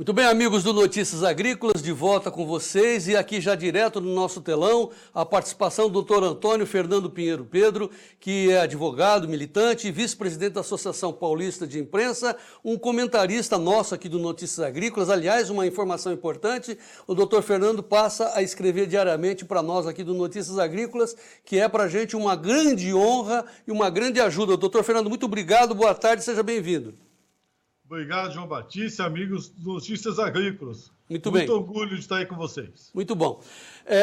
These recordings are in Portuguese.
Muito bem, amigos do Notícias Agrícolas, de volta com vocês e aqui já direto no nosso telão a participação do Dr. Antônio Fernando Pinheiro Pedro, que é advogado, militante e vice-presidente da Associação Paulista de Imprensa, um comentarista nosso aqui do Notícias Agrícolas. Aliás, uma informação importante, o Dr. Fernando passa a escrever diariamente para nós aqui do Notícias Agrícolas, que é para a gente uma grande honra e uma grande ajuda. Dr. Fernando, muito obrigado, boa tarde, seja bem-vindo. Obrigado, João Batista, amigos do Notícias Agrícolas. Muito bem. Muito orgulho de estar aí com vocês. Muito bom.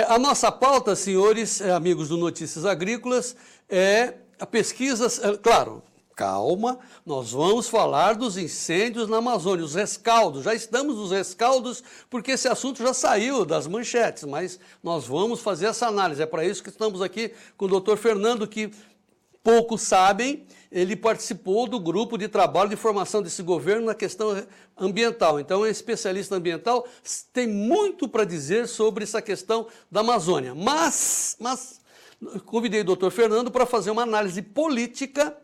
A nossa pauta, senhores, amigos do Notícias Agrícolas, é a pesquisa... Claro, calma, nós vamos falar dos incêndios na Amazônia, os rescaldos. Já estamos nos rescaldos, porque esse assunto já saiu das manchetes, mas nós vamos fazer essa análise. É para isso que estamos aqui com o Dr. Fernando, que... poucos sabem, ele participou do grupo de trabalho de formação desse governo na questão ambiental. Então, é especialista ambiental, tem muito para dizer sobre essa questão da Amazônia. Mas convidei o doutor Fernando para fazer uma análise política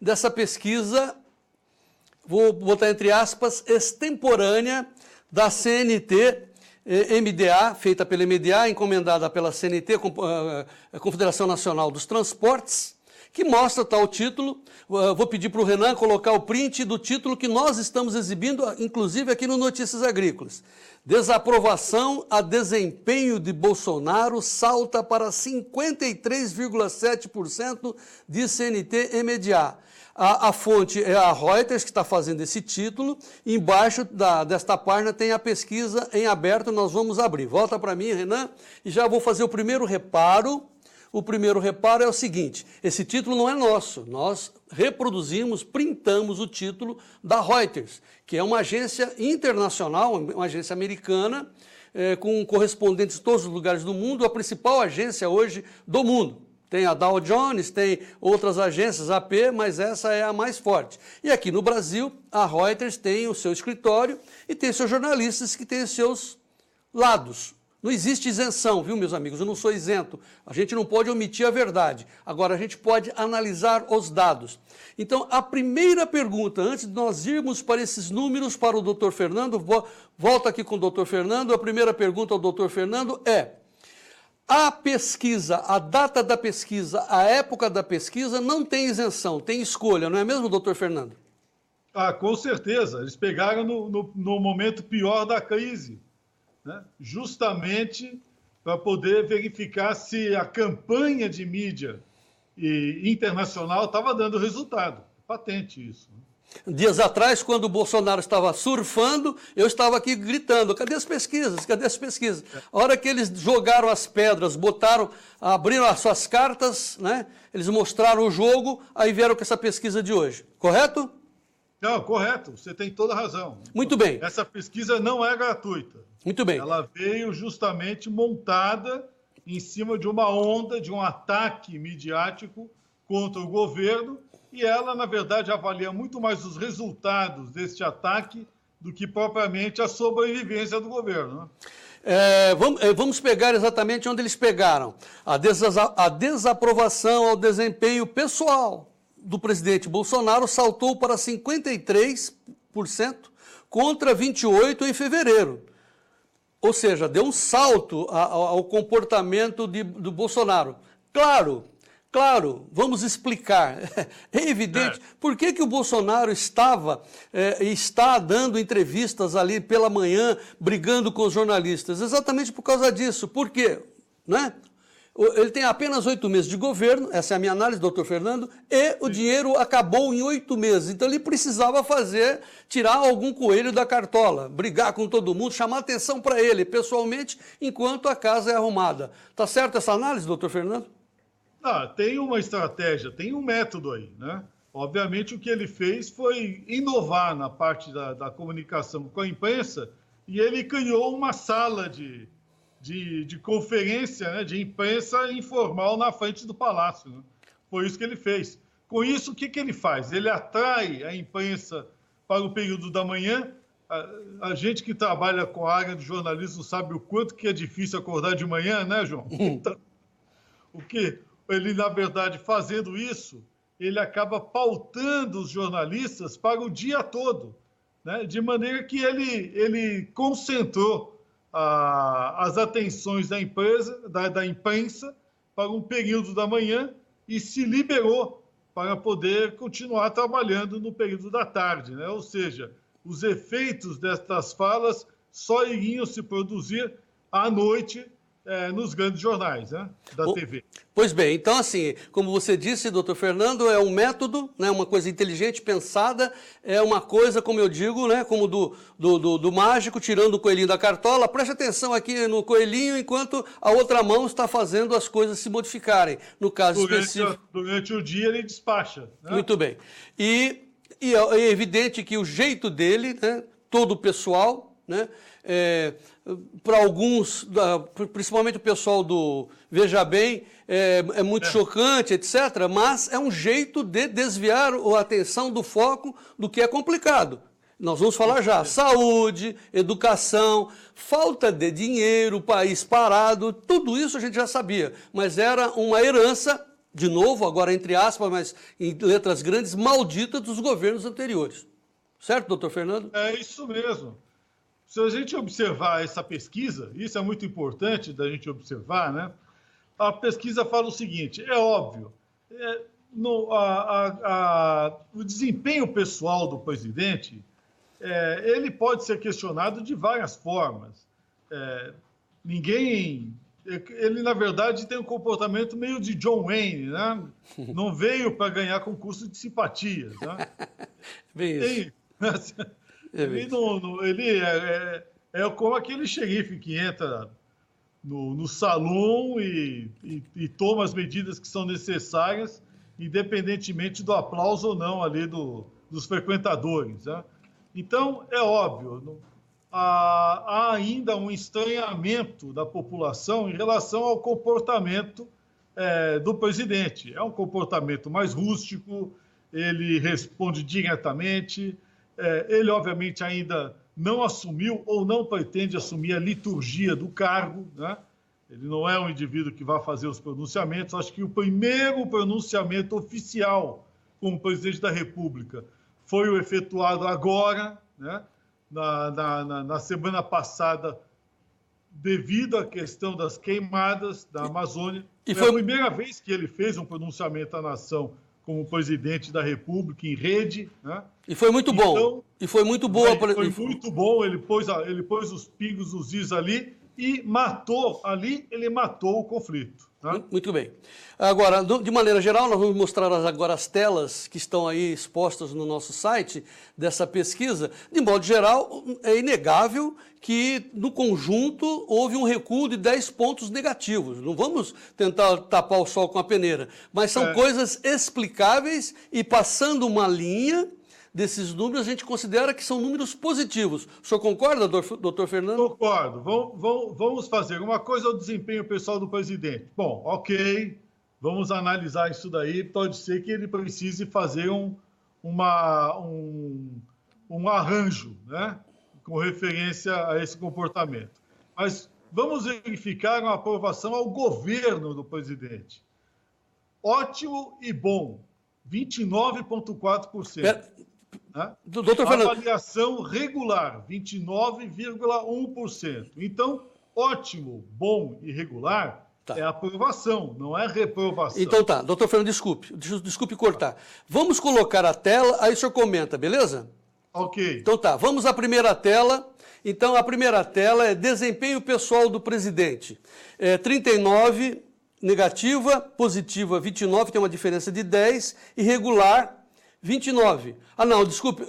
dessa pesquisa, vou botar entre aspas, extemporânea da CNT, MDA, feita pela MDA, encomendada pela CNT, Confederação Nacional dos Transportes, que mostra tal título. Vou pedir para o Renan colocar o print do título que nós estamos exibindo, inclusive aqui no Notícias Agrícolas. Desaprovação a desempenho de Bolsonaro salta para 53,7% de CNT-MDA. A fonte é a Reuters, que está fazendo esse título. Embaixo desta página tem a pesquisa em aberto, nós vamos abrir. Volta para mim, Renan, e já vou fazer o primeiro reparo. O primeiro reparo é o seguinte, esse título não é nosso, nós reproduzimos, printamos o título da Reuters, que é uma agência internacional, uma agência americana, com correspondentes em todos os lugares do mundo, a principal agência hoje do mundo. Tem a Dow Jones, tem outras agências, AP, mas essa é a mais forte. E aqui no Brasil, a Reuters tem o seu escritório e tem seus jornalistas que têm os seus lados. Não existe isenção, viu, meus amigos? Eu não sou isento. A gente não pode omitir a verdade. Agora, a gente pode analisar os dados. Então, a primeira pergunta, antes de nós irmos para esses números para o doutor Fernando, volta aqui com o doutor Fernando, a primeira pergunta ao doutor Fernando é: a pesquisa, a data da pesquisa, a época da pesquisa não tem isenção, tem escolha, não é mesmo, doutor Fernando? Ah, com certeza. Eles pegaram no momento pior da crise, né? Justamente para poder verificar se a campanha de mídia internacional estava dando resultado. Patente isso. Dias atrás, quando o Bolsonaro estava surfando, eu estava aqui gritando, cadê as pesquisas? Cadê as pesquisas? A hora que eles jogaram as pedras, abriram as suas cartas, né? Eles mostraram o jogo, aí vieram com essa pesquisa de hoje. Correto? Não, correto. Você tem toda a razão. Muito bem. Essa pesquisa não é gratuita. Muito bem. Ela veio justamente montada em cima de uma onda, de um ataque midiático contra o governo, e ela, na verdade, avalia muito mais os resultados deste ataque do que propriamente a sobrevivência do governo, né? Vamos pegar exatamente onde eles pegaram. A desaprovação ao desempenho pessoal do presidente Bolsonaro saltou para 53% contra 28% em fevereiro. Ou seja, deu um salto ao comportamento do Bolsonaro. Claro, vamos explicar. É evidente. Por que o Bolsonaro está dando entrevistas ali pela manhã, brigando com os jornalistas? Exatamente por causa disso. Por quê? Né? Ele tem apenas 8 meses de governo, essa é a minha análise, doutor Fernando, e o dinheiro acabou em 8 meses. Então ele precisava tirar algum coelho da cartola, brigar com todo mundo, chamar atenção para ele, pessoalmente, enquanto a casa é arrumada. Tá certo essa análise, doutor Fernando? Tem uma estratégia, tem um método aí, né? Obviamente o que ele fez foi inovar na parte da comunicação com a imprensa e ele criou uma sala de conferência, né, de imprensa informal na frente do Palácio, né? Foi isso que ele fez. Com isso, o que ele faz? Ele atrai a imprensa para o período da manhã. A gente que trabalha com a área de jornalismo sabe o quanto que é difícil acordar de manhã, né, João? Então, ele, na verdade, fazendo isso, ele acaba pautando os jornalistas para o dia todo. né? De maneira que ele concentrou as atenções da imprensa para um período da manhã e se liberou para poder continuar trabalhando no período da tarde, né? Ou seja, os efeitos destas falas só iriam se produzir à noite nos grandes jornais, né, da TV. Pois bem, então assim, como você disse, doutor Fernando, é um método, né, uma coisa inteligente, pensada, é uma coisa, como eu digo, né, como do mágico tirando o coelhinho da cartola. Preste atenção aqui no coelhinho, enquanto a outra mão está fazendo as coisas se modificarem, no caso específico. Durante o dia ele despacha, né? Muito bem. E é evidente que o jeito dele, né, todo o pessoal, né, para alguns, principalmente o pessoal do Veja Bem, é muito chocante, etc., mas é um jeito de desviar a atenção do foco do que é complicado. Nós vamos falar já. Saúde, educação, falta de dinheiro, país parado, tudo isso a gente já sabia, mas era uma herança, de novo, agora entre aspas, mas em letras grandes, maldita dos governos anteriores. Certo, doutor Fernando? É isso mesmo. Se a gente observar essa pesquisa, isso é muito importante da gente observar, né? A pesquisa fala o seguinte, é óbvio, o desempenho pessoal do presidente, ele pode ser questionado de várias formas. Ele, na verdade, tem um comportamento meio de John Wayne, né? Não veio para ganhar concurso de simpatias, né? Bem isso. Ele é como aquele xerife que entra no salão e toma as medidas que são necessárias, independentemente do aplauso ou não ali dos frequentadores, né? Então, é óbvio, há ainda um estranhamento da população em relação ao comportamento do presidente. É um comportamento mais rústico, ele responde diretamente. Ele, obviamente, ainda não assumiu ou não pretende assumir a liturgia do cargo, né? Ele não é um indivíduo que vai fazer os pronunciamentos. Acho que o primeiro pronunciamento oficial como presidente da República foi o efetuado agora, né? Na semana passada, devido à questão das queimadas da Amazônia. Foi a primeira vez que ele fez um pronunciamento à nação como presidente da República em rede, né? E foi muito bom. Então, e foi muito boa. Foi muito bom. Ele pôs os pingos nos is ali e matou o conflito, né? Muito bem. Agora, de maneira geral, nós vamos mostrar agora as telas que estão aí expostas no nosso site dessa pesquisa. De modo geral, é inegável que, no conjunto, houve um recuo de 10 pontos negativos. Não vamos tentar tapar o sol com a peneira, mas são coisas explicáveis e, passando uma linha desses números, a gente considera que são números positivos. O senhor concorda, doutor Fernando? Concordo. Vamos fazer uma coisa ao desempenho pessoal do presidente. Bom, ok, vamos analisar isso daí. Pode ser que ele precise fazer um arranjo, né, com referência a esse comportamento. Mas vamos verificar uma aprovação ao governo do presidente. Ótimo e bom, 29,4%. Né? Doutor Fernando. Avaliação regular, 29,1%. Então, ótimo, bom e regular é aprovação, não é reprovação. Então tá, doutor Fernando, desculpe cortar. Vamos colocar a tela, aí o senhor comenta, beleza? Ok. Então tá, vamos à primeira tela. Então, a primeira tela é desempenho pessoal do presidente. 39, negativa, positiva, 29, tem uma diferença de 10, e regular, 29. Ah, não, desculpe.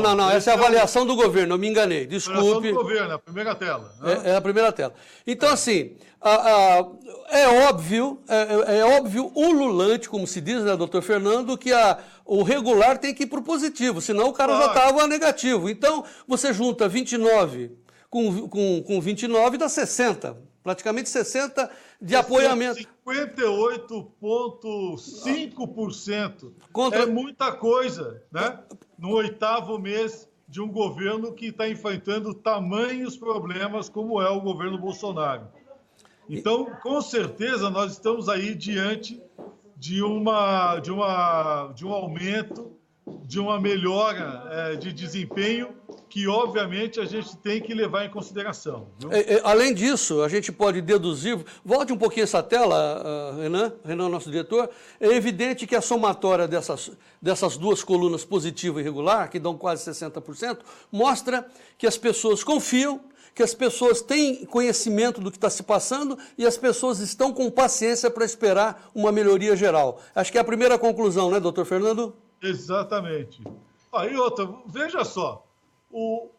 Não. Essa é a avaliação do governo, eu me enganei. Desculpe. Avaliação do governo, a primeira tela. Né? É a primeira tela. Então, assim, é óbvio, ululante, como se diz, né, doutor Fernando, que o regular tem que ir para o positivo, senão o cara já estava negativo. Então, você junta 29 com 29 dá 60. Praticamente 60 de apoiamento. 58,5%. É muita coisa, né? No 8º mês de um governo que está enfrentando tamanhos problemas como é o governo Bolsonaro. Então, com certeza, nós estamos aí diante de um aumento de uma melhora de desempenho que, obviamente, a gente tem que levar em consideração. Viu? Além disso, a gente pode deduzir... Volte um pouquinho essa tela, Renan, nosso diretor. É evidente que a somatória dessas duas colunas positiva e regular, que dão quase 60%, mostra que as pessoas confiam, que as pessoas têm conhecimento do que está se passando e as pessoas estão com paciência para esperar uma melhoria geral. Acho que é a primeira conclusão, né, doutor Fernando? Exatamente. E outra, veja só,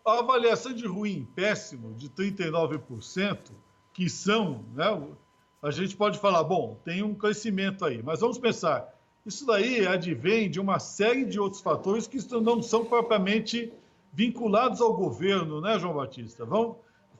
a avaliação de ruim péssimo de 39%, que são, né, a gente pode falar, bom, tem um crescimento aí, mas vamos pensar, isso daí advém de uma série de outros fatores que não são propriamente vinculados ao governo, né, João Batista?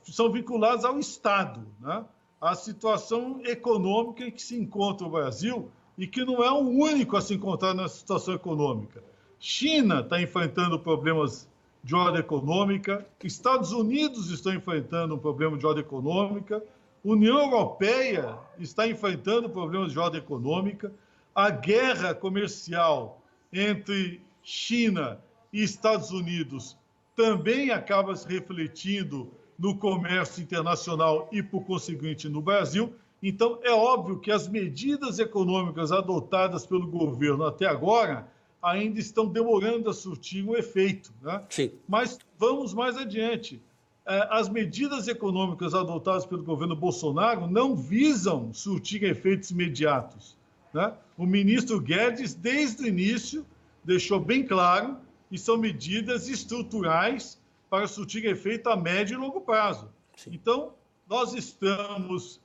São vinculados ao Estado, né? À situação econômica em que se encontra o Brasil e que não é o único a se encontrar nessa situação econômica. China está enfrentando problemas de ordem econômica, Estados Unidos estão enfrentando um problema de ordem econômica, União Europeia está enfrentando problemas de ordem econômica, a guerra comercial entre China e Estados Unidos também acaba se refletindo no comércio internacional e, por conseguinte, no Brasil. Então, é óbvio que as medidas econômicas adotadas pelo governo até agora ainda estão demorando a surtir um efeito, né? Sim. Mas vamos mais adiante. As medidas econômicas adotadas pelo governo Bolsonaro não visam surtir efeitos imediatos, né? O ministro Guedes, desde o início, deixou bem claro que são medidas estruturais para surtir efeito a médio e longo prazo. Sim. Então, nós estamos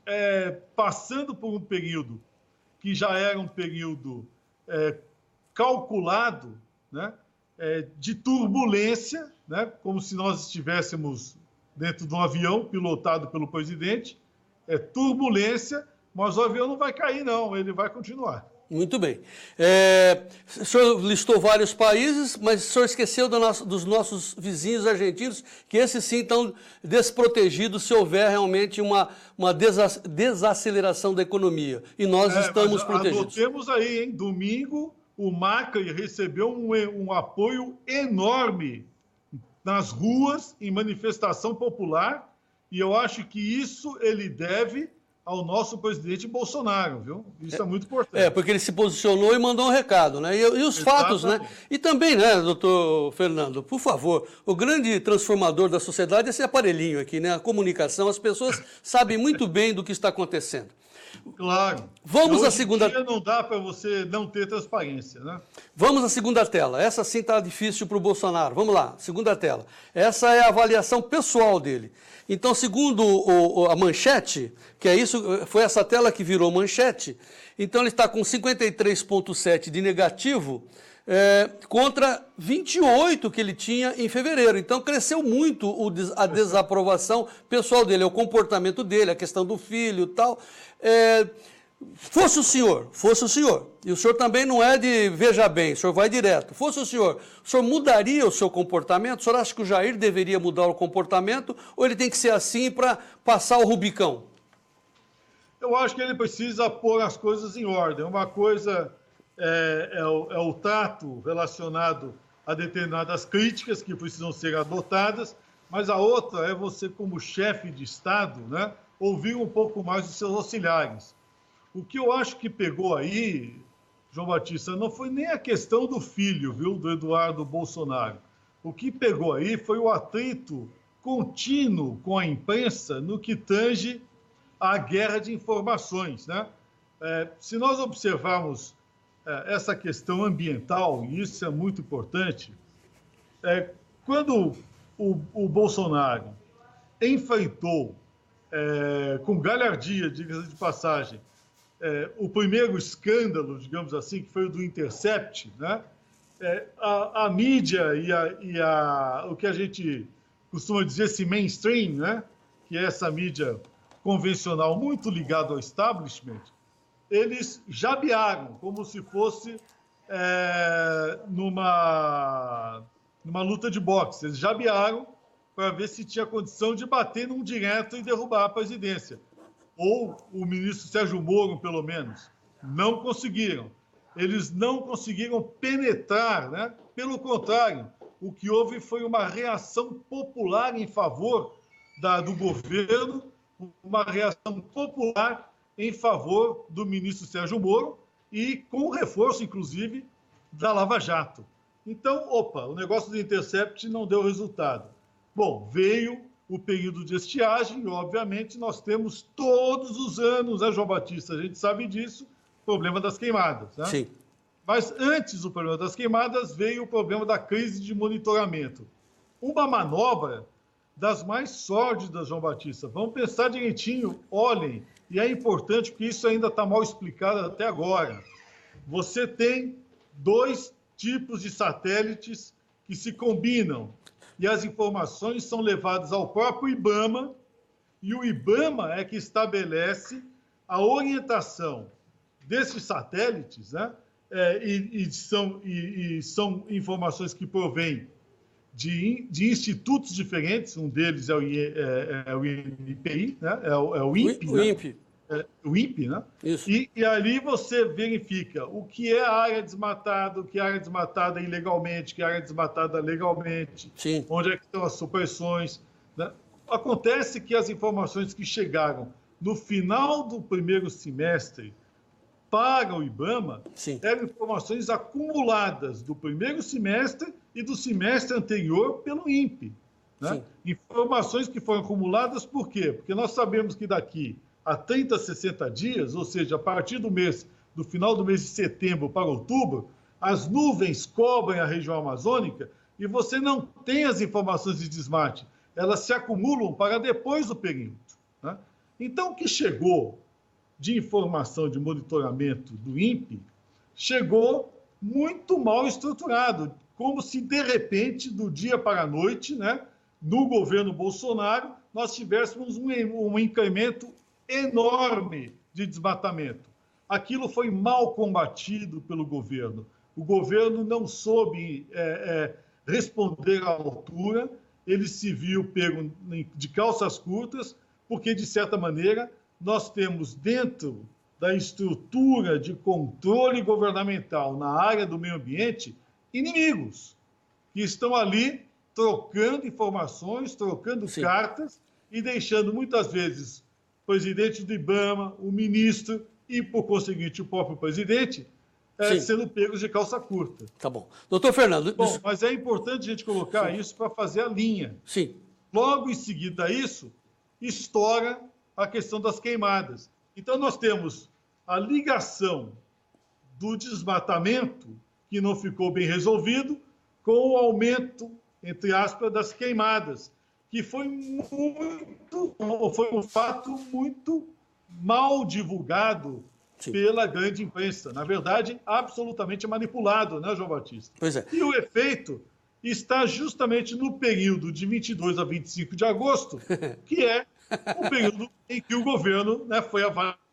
passando por um período que já era um período calculado, né, de turbulência, né, como se nós estivéssemos dentro de um avião pilotado pelo presidente, turbulência, mas o avião não vai cair, não, ele vai continuar. Muito bem. O senhor listou vários países, mas o senhor esqueceu dos nossos vizinhos argentinos, que esses sim estão desprotegidos se houver realmente uma desaceleração da economia. E nós estamos protegidos. Anotemos aí, hein? Domingo, o Macri recebeu um apoio enorme nas ruas, em manifestação popular, e eu acho que isso ele deve ao nosso presidente Bolsonaro, viu? Isso é muito importante. Porque ele se posicionou e mandou um recado, né? E os fatos, né? E também, né, doutor Fernando, por favor, o grande transformador da sociedade é esse aparelhinho aqui, né? A comunicação, as pessoas sabem muito bem do que está acontecendo. Claro. Vamos à segunda... Dia não dá para você não ter transparência, né? Vamos à segunda tela. Essa sim está difícil para o Bolsonaro. Vamos lá, segunda tela. Essa é a avaliação pessoal dele. Então, segundo a manchete, que é isso, foi essa tela que virou manchete, então ele está com 53,7 de negativo, contra 28 que ele tinha em fevereiro. Então, cresceu muito a desaprovação pessoal dele, o comportamento dele, a questão do filho e tal. Fosse o senhor, e o senhor também não é de veja bem, o senhor vai direto, o senhor mudaria o seu comportamento? O senhor acha que o Jair deveria mudar o comportamento ou ele tem que ser assim para passar o Rubicão? Eu acho que ele precisa pôr as coisas em ordem. Uma coisa é o trato relacionado a determinadas críticas que precisam ser adotadas, mas a outra é você, como chefe de Estado, né, ouvir um pouco mais dos seus auxiliares. O que eu acho que pegou aí, João Batista, não foi nem a questão do filho, viu, do Eduardo Bolsonaro. O que pegou aí foi o atrito contínuo com a imprensa no que tange à guerra de informações, né? Se nós observarmos essa questão ambiental, e isso é muito importante, quando o Bolsonaro enfrentou com galhardia, diga-se de passagem, o primeiro escândalo, digamos assim, que foi o do Intercept, né? A mídia e o que a gente costuma dizer, esse mainstream, né? Que é essa mídia convencional muito ligada ao establishment, eles jabearam como se fosse numa luta de boxe. Eles jabearam para ver se tinha condição de bater num direto e derrubar a presidência. Ou o ministro Sérgio Moro, pelo menos. Não conseguiram. eles não conseguiram penetrar, né? Pelo contrário, o que houve foi uma reação popular em favor do governo, uma reação popular em favor do ministro Sérgio Moro e com reforço, inclusive, da Lava Jato. Então, o negócio do Intercept não deu resultado. Bom, veio o período de estiagem e, obviamente, nós temos todos os anos, né, João Batista? A gente sabe disso, problema das queimadas, né? Sim. Mas antes do problema das queimadas, veio o problema da crise de monitoramento. Uma manobra das mais sórdidas, João Batista. Vamos pensar direitinho, olhem, e é importante porque isso ainda está mal explicado até agora. Você tem 2 tipos de satélites que se combinam e as informações são levadas ao próprio IBAMA, e o IBAMA é que estabelece a orientação desses satélites, né? São informações que provêm de institutos diferentes, um deles é o INPI, né? é o INPE. O INPE. O INPE, né? Isso. E ali você verifica o que é área desmatada, o que é área desmatada ilegalmente, o que é área desmatada legalmente, Sim. onde é que estão as supressões, né? Acontece que as informações que chegaram no final do primeiro semestre para o IBAMA Sim. eram informações acumuladas do primeiro semestre e do semestre anterior pelo INPE. Né? Informações que foram acumuladas por quê? Porque nós sabemos que daqui a 30, 60 dias, ou seja, a partir do final do mês de setembro para outubro, as nuvens cobrem a região amazônica e você não tem as informações de desmate. Elas se acumulam para depois do período. Né? Então, o que chegou de informação de monitoramento do INPE chegou muito mal estruturado, como se, de repente, do dia para a noite, né, no governo Bolsonaro, nós tivéssemos um incremento enorme de desmatamento. Aquilo foi mal combatido pelo governo. O governo não soube responder à altura, ele se viu pego de calças curtas, porque, de certa maneira, nós temos dentro da estrutura de controle governamental na área do meio ambiente inimigos que estão ali trocando informações, trocando cartas e deixando muitas vezes o presidente do IBAMA, o ministro e, por conseguinte, o próprio presidente sendo pegos de calça curta. Tá bom. Doutor Fernando... Bom, mas é importante a gente colocar isso para fazer a linha. Sim. Logo em seguida a isso, estoura a questão das queimadas. Então, nós temos a ligação do desmatamento, que não ficou bem resolvido, com o aumento, entre aspas, das queimadas, que foi um fato muito mal divulgado pela grande imprensa. Na verdade, absolutamente manipulado, né, João Batista? Pois é. E o efeito está justamente no período de 22 a 25 de agosto, que é o período em que o governo, né, foi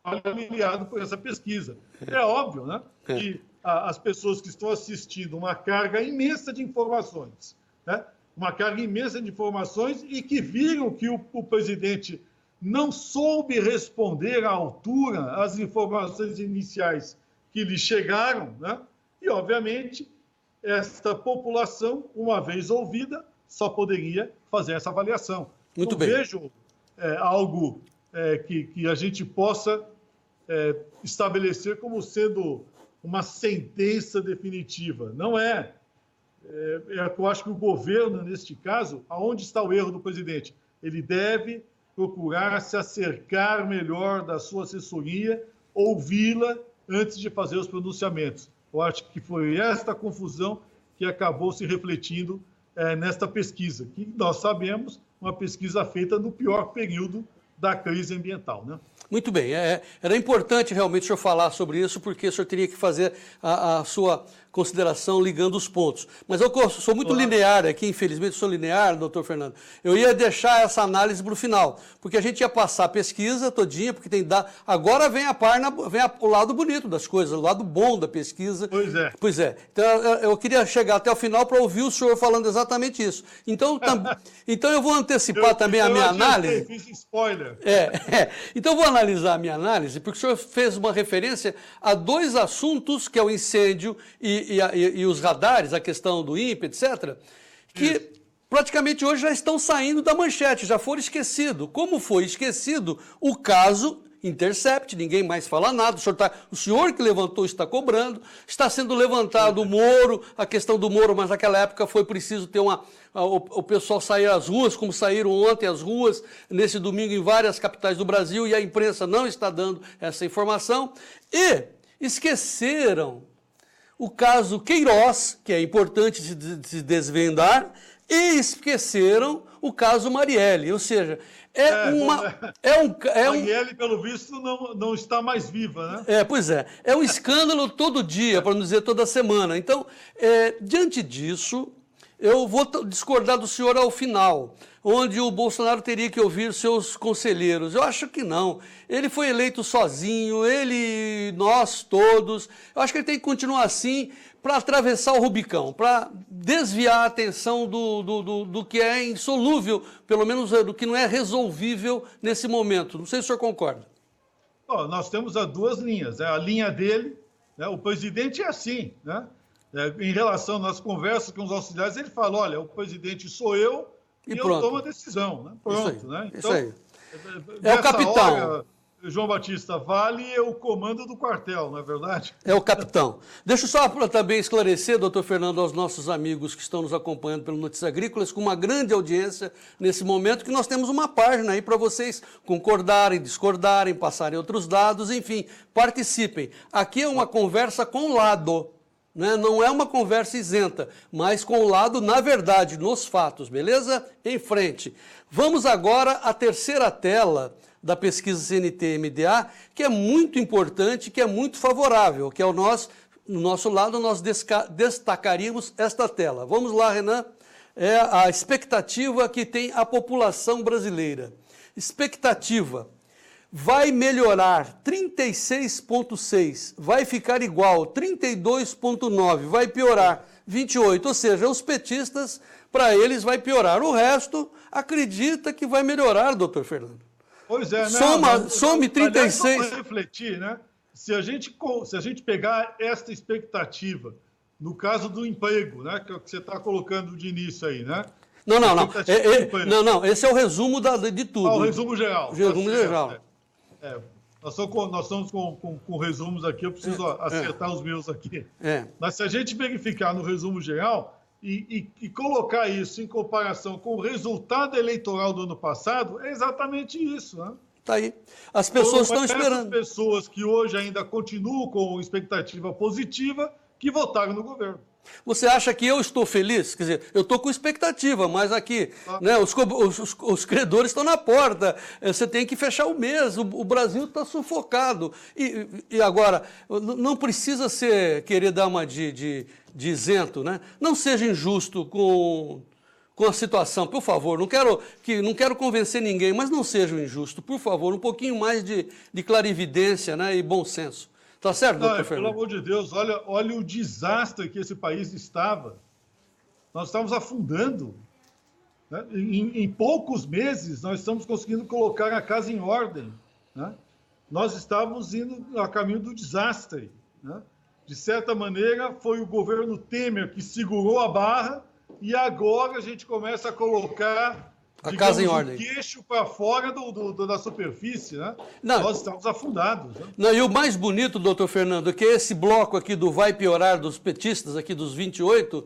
avaliado por essa pesquisa. É óbvio, né, que as pessoas que estão assistindo uma carga imensa de informações, né, uma carga imensa de informações e que viram que o presidente não soube responder à altura às informações iniciais que lhe chegaram, né, e, obviamente, esta população, uma vez ouvida, só poderia fazer essa avaliação. Muito Não bem. vejo algo que a gente possa estabelecer como sendo uma sentença definitiva. Não é. Eu acho que o governo, neste caso, aonde está o erro do presidente? Ele deve procurar se acercar melhor da sua assessoria, ouvi-la antes de fazer os pronunciamentos. Eu acho que foi esta confusão que acabou se refletindo nesta pesquisa, que nós sabemos, uma pesquisa feita no pior período da crise ambiental, né? Muito bem. Era importante realmente o senhor falar sobre isso, porque o senhor teria que fazer a sua consideração ligando os pontos. Mas eu sou muito linear aqui, infelizmente sou linear, doutor Fernando. Eu ia deixar essa análise para o final, porque a gente ia passar a pesquisa todinha, porque tem agora vem o lado bonito das coisas, o lado bom da pesquisa. Pois é. Pois é. Então eu queria chegar até o final para ouvir o senhor falando exatamente isso. Então eu vou antecipar também a minha análise. Fiz spoiler. Então eu vou analisar a minha análise, porque o senhor fez uma referência a dois assuntos, que é o incêndio e os radares, a questão do INPE, etc., que praticamente hoje já estão saindo da manchete, já foram esquecidos. Como foi esquecido o caso Intercept, ninguém mais fala nada, o senhor que levantou está cobrando, está sendo levantado o Moro, a questão do Moro, mas naquela época foi preciso ter o pessoal sair às ruas, como saíram ontem às ruas, nesse domingo em várias capitais do Brasil, e a imprensa não está dando essa informação, e esqueceram o caso Queiroz, que é importante se desvendar, e esqueceram o caso Marielle, ou seja, Marielle, pelo visto, não está mais viva, né? Pois é. É um escândalo todo dia, para não dizer toda semana. Então, diante disso, eu vou discordar do senhor ao final, onde o Bolsonaro teria que ouvir seus conselheiros. Eu acho que não. Ele foi eleito sozinho, nós todos. Eu acho que ele tem que continuar assim para atravessar o Rubicão, para desviar a atenção do que é insolúvel, pelo menos do que não é resolvível nesse momento. Não sei se o senhor concorda. Nós temos as duas linhas. A linha dele, né? O presidente é assim, né? Em relação às conversas com os auxiliares, ele fala, olha, o presidente sou eu e eu tomo a decisão. Né? Pronto. Né? Então, isso aí. É o capitão. Hora, João Batista, vale o comando do quartel, não é verdade? É o capitão. Deixa eu só também esclarecer, doutor Fernando, aos nossos amigos que estão nos acompanhando pelo Notícias Agrícolas, com uma grande audiência nesse momento, que nós temos uma página aí para vocês concordarem, discordarem, passarem outros dados, enfim, participem. Aqui é uma conversa com lado, né? Não é uma conversa isenta, mas com o lado na verdade, nos fatos, beleza? Em frente. Vamos agora à terceira tela da pesquisa CNT-MDA, que é muito importante, que é muito favorável, que é no nosso lado nós destacaríamos esta tela. Vamos lá, Renan. É a expectativa que tem a população brasileira. Expectativa. Vai melhorar 36,6, vai ficar igual 32,9, vai piorar 28, ou seja, os petistas, para eles vai piorar. O resto acredita que vai melhorar, doutor Fernando. Pois é, some 36. Vamos refletir, né? Se a gente pegar esta expectativa, no caso do emprego, né? Que é o que você está colocando de início aí, né? Não. Esse é o resumo de tudo. O resumo geral. O resumo geral. Nós estamos com resumos aqui, eu preciso acertar os meus aqui. Mas se a gente verificar no resumo geral e colocar isso em comparação com o resultado eleitoral do ano passado, é exatamente isso, né? Tá aí. As pessoas estão esperando. As pessoas que hoje ainda continuam com expectativa positiva que votaram no governo. Você acha que eu estou feliz? Quer dizer, eu estou com expectativa, mas aqui né, os credores estão na porta, você tem que fechar o mês, o Brasil está sufocado. E agora, não precisa querer dar uma de isento, né? Não seja injusto com a situação, por favor. Não quero convencer ninguém, mas não seja injusto, por favor. Um pouquinho mais de clarividência, né, e bom senso. Tá certo, doutor Fernando? Pelo amor de Deus, olha o desastre que esse país estava. Nós estávamos afundando. Né? Em poucos meses, nós estamos conseguindo colocar a casa em ordem. Né? Nós estávamos indo a caminho do desastre. Né? De certa maneira, foi o governo Temer que segurou a barra e agora a gente começa a colocar a casa em ordem. O queixo para fora da superfície, né? Nós estamos afundados. Né? Não, e o mais bonito, doutor Fernando, é que esse bloco aqui do vai piorar dos petistas, aqui dos 28,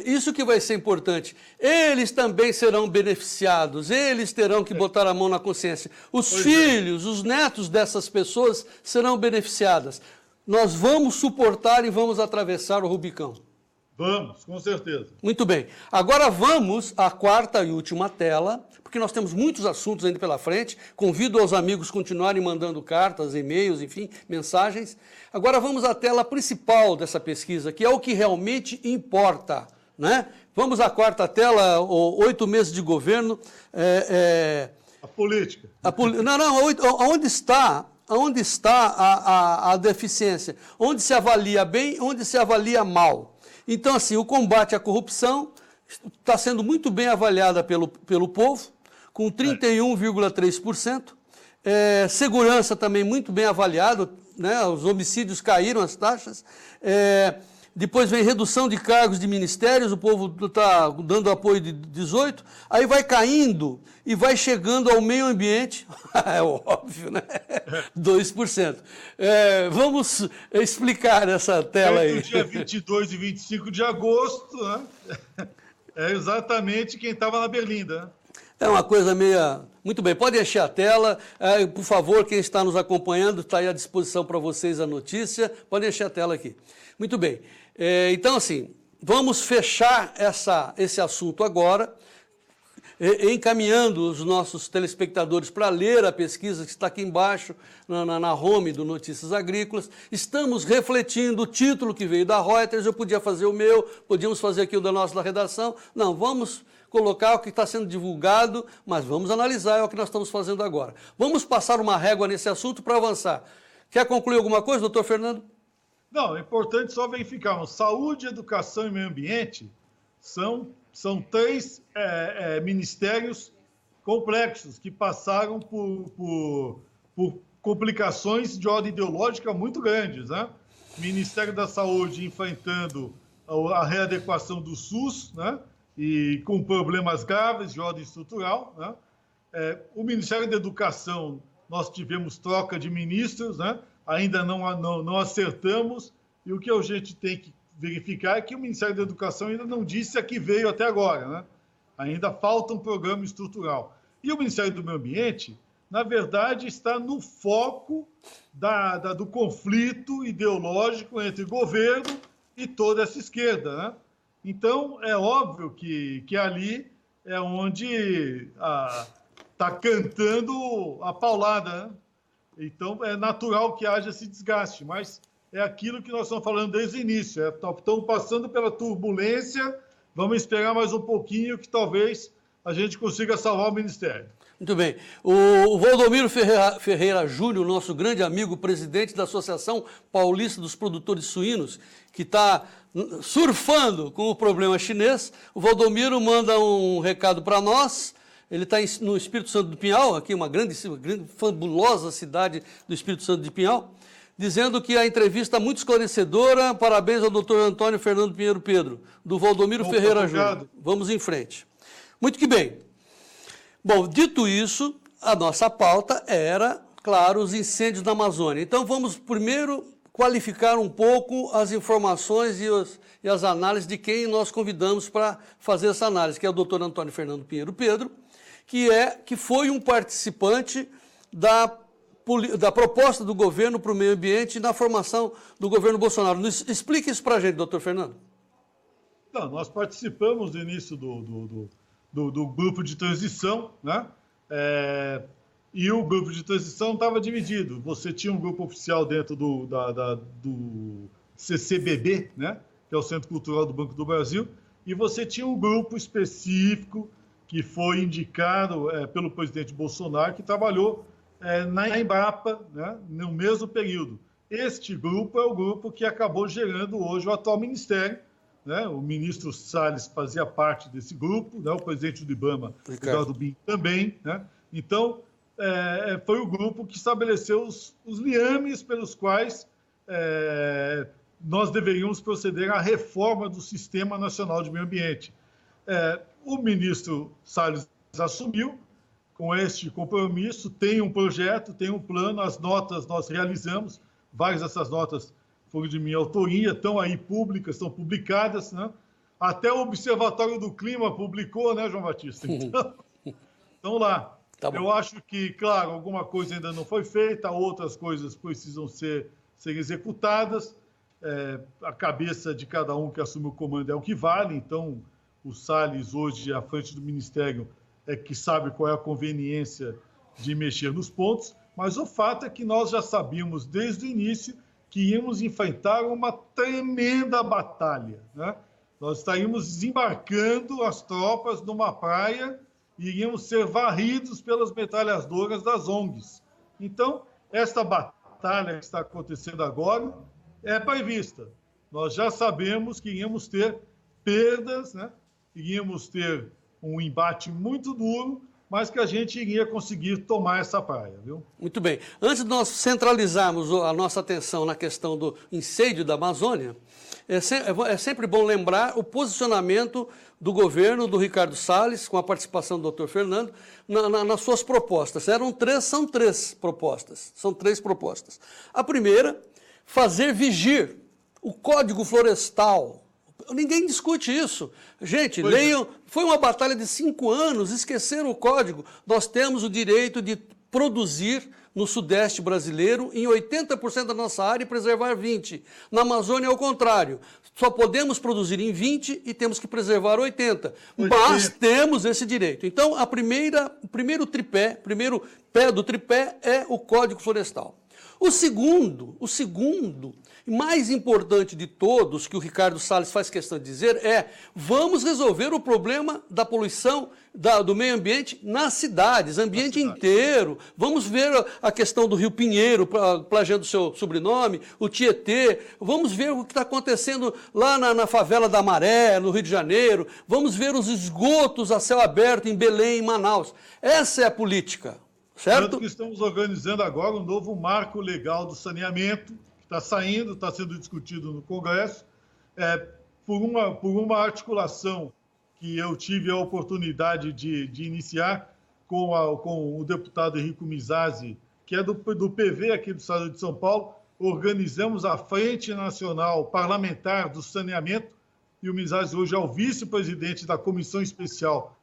isso que vai ser importante. Eles também serão beneficiados, eles terão que botar a mão na consciência. Os filhos, os netos dessas pessoas serão beneficiadas. Nós vamos suportar e vamos atravessar o Rubicão. Vamos, com certeza. Muito bem. Agora vamos à quarta e última tela, porque nós temos muitos assuntos ainda pela frente. Convido aos amigos continuarem mandando cartas, e-mails, enfim, mensagens. Agora vamos à tela principal dessa pesquisa, que é o que realmente importa, né? Vamos à quarta tela, 8 meses de governo. A política. Onde está a deficiência? Onde se avalia bem, onde se avalia mal? Então, assim, o combate à corrupção está sendo muito bem avaliada pelo povo, com 31,3%. Segurança também muito bem avaliado, né? Os homicídios caíram, as taxas. Depois vem redução de cargos de ministérios, o povo está dando apoio de 18%, aí vai caindo e vai chegando ao meio ambiente, é óbvio, né? 2%. Vamos explicar essa tela aí. No dia 22 e 25 de agosto, né? É exatamente quem estava na Berlinda. É uma coisa meia... Muito bem, pode encher a tela. Por favor, quem está nos acompanhando, está aí à disposição para vocês a notícia. Pode encher a tela aqui. Muito bem. Então, assim, vamos fechar esse assunto agora, encaminhando os nossos telespectadores para ler a pesquisa que está aqui embaixo, na home do Notícias Agrícolas. Estamos refletindo o título que veio da Reuters, eu podia fazer o meu, podíamos fazer aqui o da nossa redação. Não, vamos colocar o que está sendo divulgado, mas vamos analisar, é o que nós estamos fazendo agora. Vamos passar uma régua nesse assunto para avançar. Quer concluir alguma coisa, doutor Fernando? Não, é importante só verificarmos. Saúde, educação e meio ambiente são 3 ministérios complexos que passaram por complicações de ordem ideológica muito grandes, né? Ministério da Saúde enfrentando a readequação do SUS, né? E com problemas graves de ordem estrutural, né? O Ministério da Educação, nós tivemos troca de ministros, né? Ainda não acertamos, e o que a gente tem que verificar é que o Ministério da Educação ainda não disse a que veio até agora, né? Ainda falta um programa estrutural. E o Ministério do Meio Ambiente, na verdade, está no foco do conflito ideológico entre governo e toda essa esquerda, né? Então, é óbvio que ali é onde está cantando a paulada, né? Então, é natural que haja esse desgaste, mas é aquilo que nós estamos falando desde o início. Estamos passando pela turbulência, vamos esperar mais um pouquinho que talvez a gente consiga salvar o Ministério. Muito bem. O Valdomiro Ferreira Júnior, nosso grande amigo, presidente da Associação Paulista dos Produtores Suínos, que está surfando com o problema chinês, o Valdomiro manda um recado para nós. Ele está no Espírito Santo do Pinhal, aqui uma grande, fabulosa cidade do Espírito Santo de Pinhal, dizendo que a entrevista é muito esclarecedora. Parabéns ao doutor Antônio Fernando Pinheiro Pedro, do Valdomiro Ferreira Júnior. Vamos em frente. Muito que bem. Bom, dito isso, a nossa pauta era, claro, os incêndios da Amazônia. Então vamos primeiro qualificar um pouco as informações e as análises de quem nós convidamos para fazer essa análise, que é o doutor Antônio Fernando Pinheiro Pedro, que foi um participante da proposta do governo para o meio ambiente e na formação do governo Bolsonaro. Explique isso para a gente, doutor Fernando. Não, nós participamos no início do grupo de transição, né? E o grupo de transição estava dividido. Você tinha um grupo oficial dentro do CCBB, né? Que é o Centro Cultural do Banco do Brasil, e você tinha um grupo específico que foi indicado pelo presidente Bolsonaro, que trabalhou na Embrapa, né, no mesmo período. Este grupo é o grupo que acabou gerando hoje o atual ministério, né? O ministro Salles fazia parte desse grupo, né? O presidente do IBAMA, Ricardo Bin, também, né? Então, foi o grupo que estabeleceu os liames pelos quais nós deveríamos proceder à reforma do Sistema Nacional de Meio Ambiente. O ministro Salles assumiu com este compromisso, tem um projeto, tem um plano, as notas nós realizamos, várias dessas notas foram de minha autoria, estão aí públicas, estão publicadas, né? Até o Observatório do Clima publicou, né, João Batista? Então, estão lá. Tá bom. Eu acho que, claro, alguma coisa ainda não foi feita, outras coisas precisam ser executadas. a cabeça de cada um que assume o comando é o que vale, então o Salles, hoje, à frente do Ministério, é que sabe qual é a conveniência de mexer nos pontos, mas o fato é que nós já sabíamos desde o início que íamos enfrentar uma tremenda batalha, né? Nós estaríamos desembarcando as tropas numa praia e iríamos ser varridos pelas metralhadoras das ONGs. Então, esta batalha que está acontecendo agora é prevista. Nós já sabemos que iríamos ter perdas, né? Iríamos ter um embate muito duro, mas que a gente iria conseguir tomar essa praia, viu? Muito bem. Antes de nós centralizarmos a nossa atenção na questão do incêndio da Amazônia, é sempre bom lembrar o posicionamento do governo do Ricardo Salles, com a participação do Dr. Fernando, nas suas propostas. São três propostas. A primeira, fazer vigir o Código Florestal. Ninguém discute isso. Gente, leiam. Foi uma batalha de 5 anos, esqueceram o código. Nós temos o direito de produzir no Sudeste brasileiro em 80% da nossa área e preservar 20%. Na Amazônia é o contrário. Só podemos produzir em 20% e temos que preservar 80%. Mas temos esse direito. Então, o primeiro pé do tripé é o Código Florestal. O segundo mais importante de todos, que o Ricardo Salles faz questão de dizer, é: vamos resolver o problema da poluição do meio ambiente nas cidades, ambiente inteiro. Vamos ver a questão do Rio Pinheiro, plagiando o seu sobrenome, o Tietê. Vamos ver o que está acontecendo lá na favela da Maré, no Rio de Janeiro. Vamos ver os esgotos a céu aberto em Belém, em Manaus. Essa é a política, certo? Tanto que estamos organizando agora um novo marco legal do saneamento, está sendo discutido no Congresso, por uma articulação que eu tive a oportunidade de iniciar com o deputado Henrico Mizasi, que é do PV aqui do Estado de São Paulo. Organizamos a Frente Nacional Parlamentar do Saneamento, e o Mizasi hoje é o vice-presidente da Comissão Especial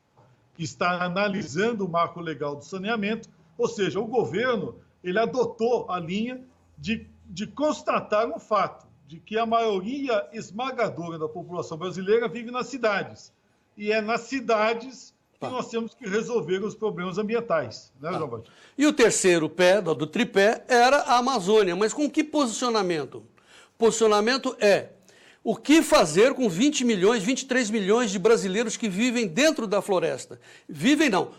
que está analisando o marco legal do saneamento. Ou seja, o governo ele adotou a linha de constatar um fato, de que a maioria esmagadora da população brasileira vive nas cidades. E é nas cidades que nós temos que resolver os problemas ambientais, né, João Batista? E o terceiro pé do tripé era a Amazônia, mas com que posicionamento? O posicionamento é: o que fazer com 20 milhões, 23 milhões de brasileiros que vivem dentro da floresta?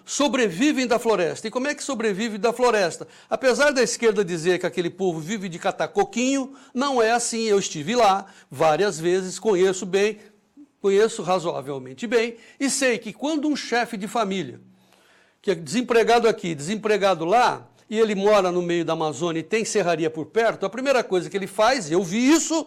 Sobrevivem da floresta. E como é que sobrevive da floresta? Apesar da esquerda dizer que aquele povo vive de catar coquinho, não é assim. Eu estive lá várias vezes, conheço razoavelmente bem, e sei que quando um chefe de família, que é desempregado aqui, desempregado lá, e ele mora no meio da Amazônia e tem serraria por perto, a primeira coisa que ele faz, eu vi isso,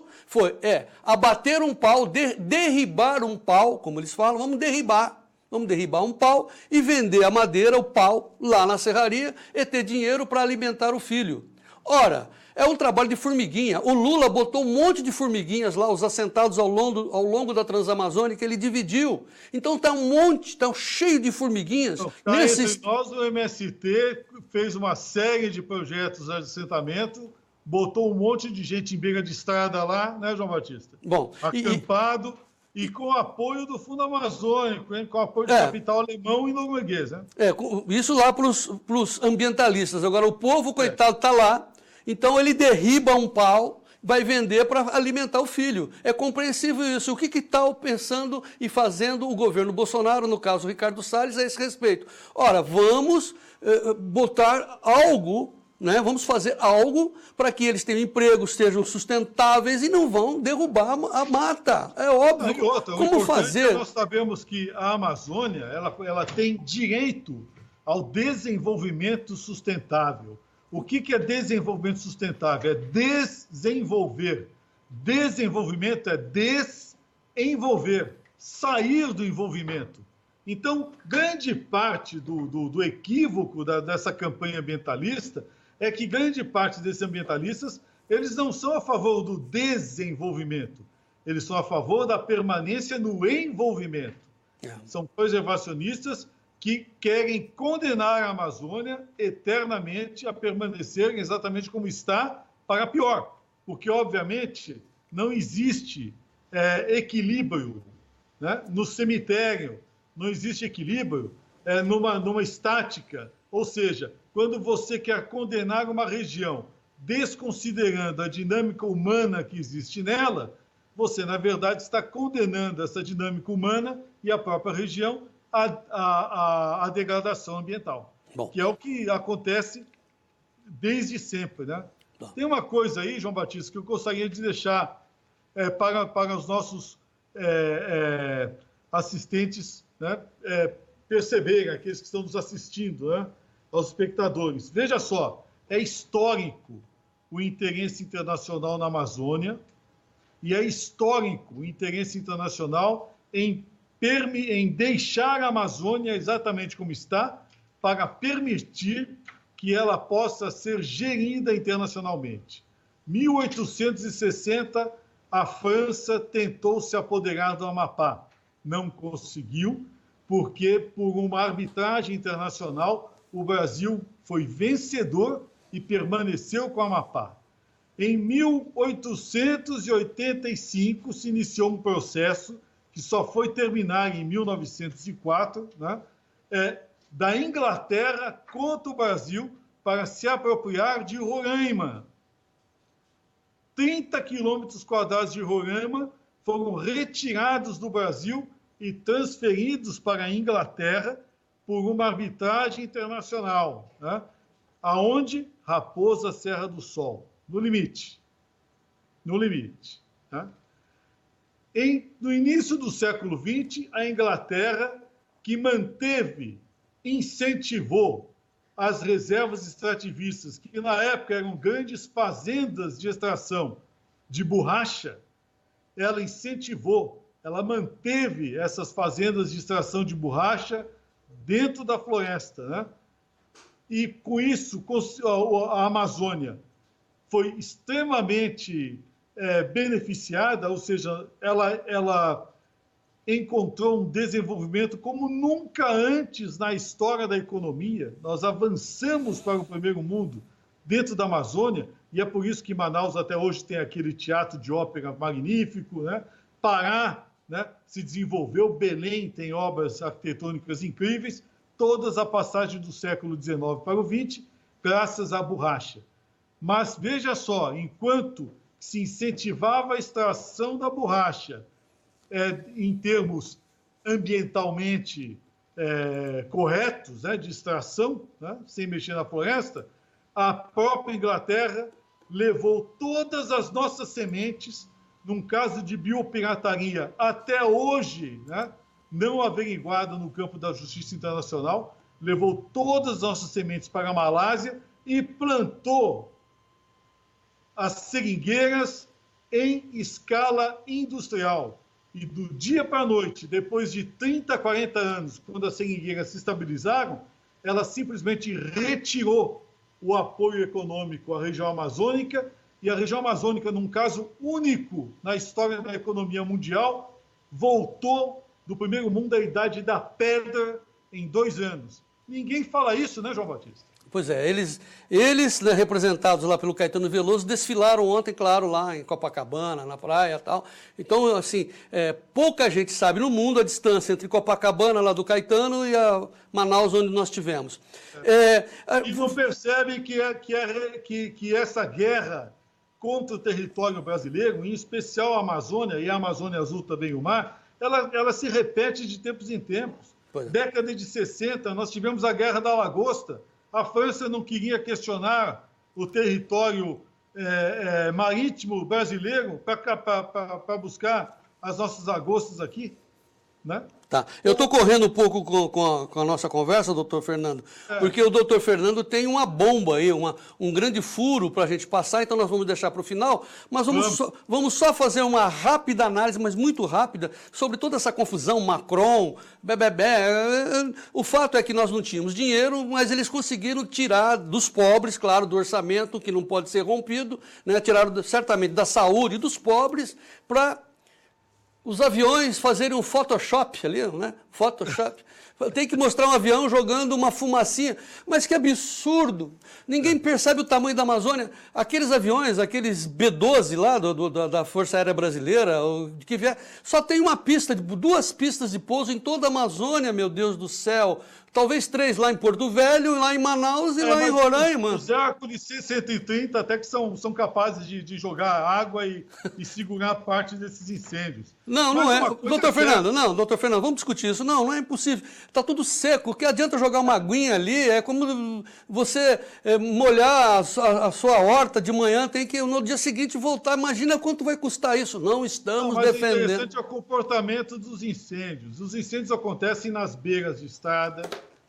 abater um pau, derribar um pau, como eles falam, vamos derribar um pau e vender a madeira, o pau, lá na serraria e ter dinheiro para alimentar o filho. Ora, é um trabalho de formiguinha. O Lula botou um monte de formiguinhas lá, os assentados ao longo da Transamazônica, ele dividiu. Então está cheio de formiguinhas. Entre nós, o MST fez uma série de projetos de assentamento, botou um monte de gente em beira de estrada lá, né, João Batista? Bom, acampado e com o apoio do Fundo Amazônico, hein? Com o apoio do capital alemão e norueguês, né? Isso lá para os ambientalistas. Agora, o povo, coitado, está lá. Então ele derriba um pau, vai vender para alimentar o filho. É compreensível isso. O que está pensando e fazendo o governo Bolsonaro, no caso o Ricardo Salles, a esse respeito? Ora, vamos botar algo, né? Vamos fazer algo para que eles tenham empregos, sejam sustentáveis e não vão derrubar a mata. É óbvio. Como fazer? Nós sabemos que a Amazônia ela tem direito ao desenvolvimento sustentável. O que é desenvolvimento sustentável? É desenvolver. Desenvolvimento é desenvolver, sair do envolvimento. Então, grande parte do equívoco dessa campanha ambientalista é que grande parte desses ambientalistas, eles não são a favor do desenvolvimento, eles são a favor da permanência no envolvimento. São conservacionistas que querem condenar a Amazônia eternamente a permanecer exatamente como está, para pior. Porque, obviamente, não existe equilíbrio, né? No cemitério, não existe equilíbrio numa estática. Ou seja, quando você quer condenar uma região desconsiderando a dinâmica humana que existe nela, você, na verdade, está condenando essa dinâmica humana e a própria região à degradação ambiental. Bom, que é o que acontece desde sempre, né? Bom. Tem uma coisa aí, João Batista, que eu gostaria de deixar para os nossos assistentes, né, perceberem, aqueles que estão nos assistindo, né, aos espectadores. Veja só, é histórico o interesse internacional na Amazônia e é histórico o interesse internacional em deixar a Amazônia exatamente como está, para permitir que ela possa ser gerida internacionalmente. Em 1860, a França tentou se apoderar do Amapá. Não conseguiu, porque, por uma arbitragem internacional, o Brasil foi vencedor e permaneceu com o Amapá. Em 1885, se iniciou um processo que só foi terminar em 1904, né, da Inglaterra contra o Brasil para se apropriar de Roraima. 30 quilômetros quadrados de Roraima foram retirados do Brasil e transferidos para a Inglaterra por uma arbitragem internacional, né? Aonde? Raposa Serra do Sol, no limite. No limite. Né? No início do século XX, a Inglaterra, que incentivou as reservas extrativistas, que na época eram grandes fazendas de extração de borracha, ela incentivou, ela manteve essas fazendas de extração de borracha dentro da floresta, né? E com isso a Amazônia foi extremamente beneficiada, ou seja, ela encontrou um desenvolvimento como nunca antes na história da economia. Nós avançamos para o primeiro mundo dentro da Amazônia, e é por isso que Manaus até hoje tem aquele teatro de ópera magnífico, né? Pará, né, se desenvolveu, Belém tem obras arquitetônicas incríveis, todas a passagem do século XIX para o XX, graças à borracha. Mas veja só, enquanto se incentivava a extração da borracha em termos ambientalmente corretos, né, de extração, né, sem mexer na floresta, a própria Inglaterra levou todas as nossas sementes, num caso de biopirataria até hoje, né, não averiguada no campo da justiça internacional, levou todas as nossas sementes para a Malásia e plantou as seringueiras em escala industrial. E do dia para a noite, depois de 30, 40 anos, quando as seringueiras se estabilizaram, ela simplesmente retirou o apoio econômico à região amazônica, e a região amazônica, num caso único na história da economia mundial, voltou do primeiro mundo à idade da pedra em 2 anos. Ninguém fala isso, né, João Batista? Pois é, eles né, representados lá pelo Caetano Veloso, desfilaram ontem, claro, lá em Copacabana, na praia e tal. Então, assim, pouca gente sabe no mundo a distância entre Copacabana, lá do Caetano, e a Manaus, onde nós tivemos. E não percebem que essa guerra contra o território brasileiro, em especial a Amazônia, e a Amazônia Azul também o mar, ela se repete de tempos em tempos. Década de 60, nós tivemos a Guerra da Lagosta. A França não queria questionar o território marítimo brasileiro para buscar as nossas lagostas aqui, né? Tá. Eu estou correndo um pouco com a nossa conversa, doutor Fernando, porque o doutor Fernando tem uma bomba aí, um grande furo para a gente passar, então nós vamos deixar para o final, mas vamos só fazer uma rápida análise, mas muito rápida, sobre toda essa confusão, Macron, O fato é que nós não tínhamos dinheiro, mas eles conseguiram tirar dos pobres, claro, do orçamento, que não pode ser rompido, né? Tiraram certamente da saúde dos pobres para os aviões fazerem um Photoshop ali, né? Photoshop. Tem que mostrar um avião jogando uma fumacinha. Mas que absurdo! Ninguém percebe o tamanho da Amazônia. Aqueles aviões, aqueles B-12 lá da Força Aérea Brasileira, que vier, só tem uma pista, 2 pistas de pouso em toda a Amazônia, meu Deus do céu. Talvez 3 lá em Porto Velho, lá em Manaus e lá em Roraima. Os Hércules C-130 até que são capazes de jogar água e segurar parte desses incêndios. Não é. Doutor Fernando, vamos discutir isso. Não é impossível. Está tudo seco. O que adianta jogar uma aguinha ali? É como você molhar a sua horta de manhã, tem que no dia seguinte voltar. Imagina quanto vai custar isso. Não estamos defendendo. O interessante é o comportamento dos incêndios. Os incêndios acontecem nas beiras de estrada,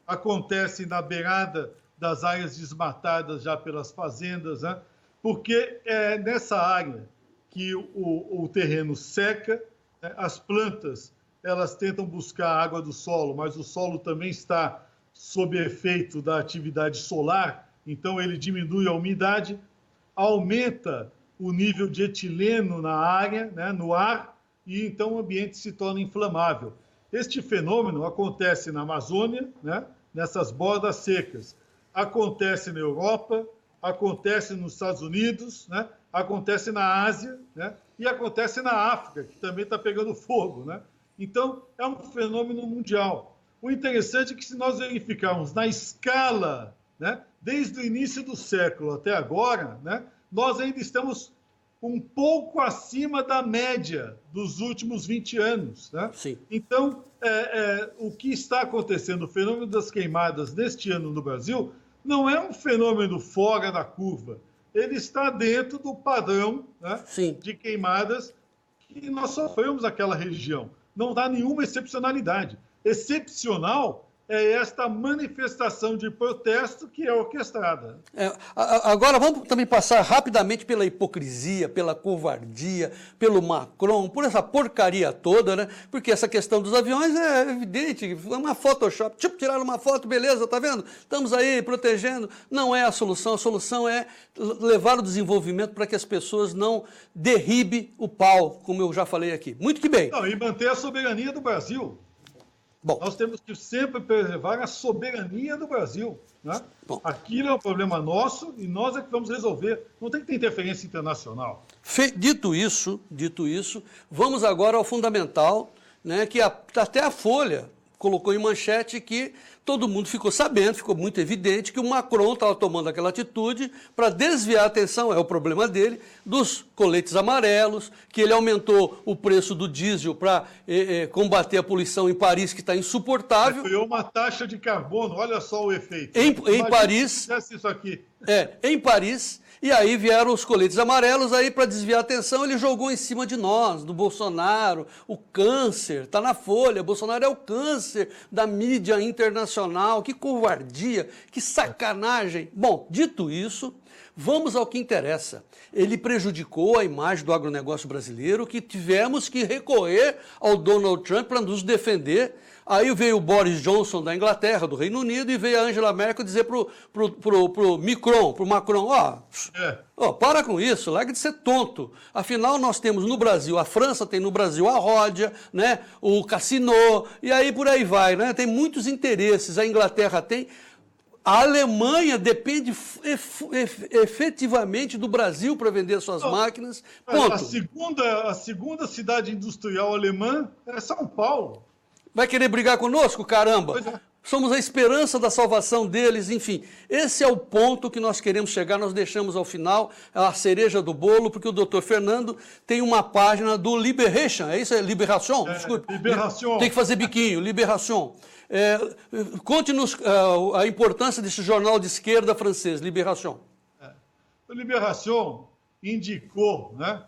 acontecem na beirada das áreas desmatadas já pelas fazendas, né? Porque é nessa área que o terreno seca, né? As plantas elas tentam buscar a água do solo, mas o solo também está sob efeito da atividade solar, então ele diminui a umidade, aumenta o nível de etileno na área, né? No ar, e então o ambiente se torna inflamável. Este fenômeno acontece na Amazônia, né? Nessas bordas secas. Acontece na Europa, acontece nos Estados Unidos, né? Acontece na Ásia, né? E acontece na África, que também está pegando fogo, né? Então, é um fenômeno mundial. O interessante é que, se nós verificarmos na escala, né? Desde o início do século até agora, né? Nós ainda estamos um pouco acima da média dos últimos 20 anos. Né? Sim. Então, o que está acontecendo, o fenômeno das queimadas neste ano no Brasil, não é um fenômeno fora da curva. Ele está dentro do padrão, né, de queimadas que nós sofremos naquela região. Não dá nenhuma excepcionalidade. Excepcional é esta manifestação de protesto que é orquestrada. Agora, vamos também passar rapidamente pela hipocrisia, pela covardia, pelo Macron, por essa porcaria toda, né? Porque essa questão dos aviões é evidente, é uma Photoshop. Tipo, tiraram uma foto, beleza, tá vendo? Estamos aí protegendo. Não é a solução é levar o desenvolvimento para que as pessoas não derribem o pau, como eu já falei aqui. Muito que bem. Não, e manter a soberania do Brasil. Bom, nós temos que sempre preservar a soberania do Brasil. Né? Aquilo é um problema nosso e nós é que vamos resolver. Não tem que ter interferência internacional. Dito isso, vamos agora ao fundamental, né, que até a Folha colocou em manchete que todo mundo ficou sabendo, ficou muito evidente que o Macron estava tomando aquela atitude para desviar a atenção, é o problema dele, dos coletes amarelos, que ele aumentou o preço do diesel para combater a poluição em Paris, que está insuportável. Criou uma taxa de carbono, olha só o efeito. Em Paris, isso aqui. Em Paris, e aí vieram os coletes amarelos, aí para desviar a atenção ele jogou em cima de nós, do Bolsonaro, o câncer, está na Folha, Bolsonaro é o câncer da mídia internacional, que covardia, que sacanagem. Bom, dito isso, vamos ao que interessa. Ele prejudicou a imagem do agronegócio brasileiro, que tivemos que recorrer ao Donald Trump para nos defender. Aí veio o Boris Johnson da Inglaterra, do Reino Unido, e veio a Angela Merkel dizer pro Macron, para com isso, larga de ser tonto. Afinal, nós temos no Brasil, a França tem no Brasil a Ródia, né, o Cassino, e aí por aí vai, né? Tem muitos interesses, a Inglaterra tem. A Alemanha depende efetivamente do Brasil para vender suas máquinas. Ponto. A segunda cidade industrial alemã é São Paulo. Vai querer brigar conosco? Caramba! Pois é. Somos a esperança da salvação deles, enfim. Esse é o ponto que nós queremos chegar, nós deixamos ao final a cereja do bolo, porque o doutor Fernando tem uma página do Liberation, é isso? É Liberation? Desculpe. Liberation. Tem que fazer biquinho, Liberation. Conte-nos a importância desse jornal de esquerda francês, Liberation. O Liberation indicou, né,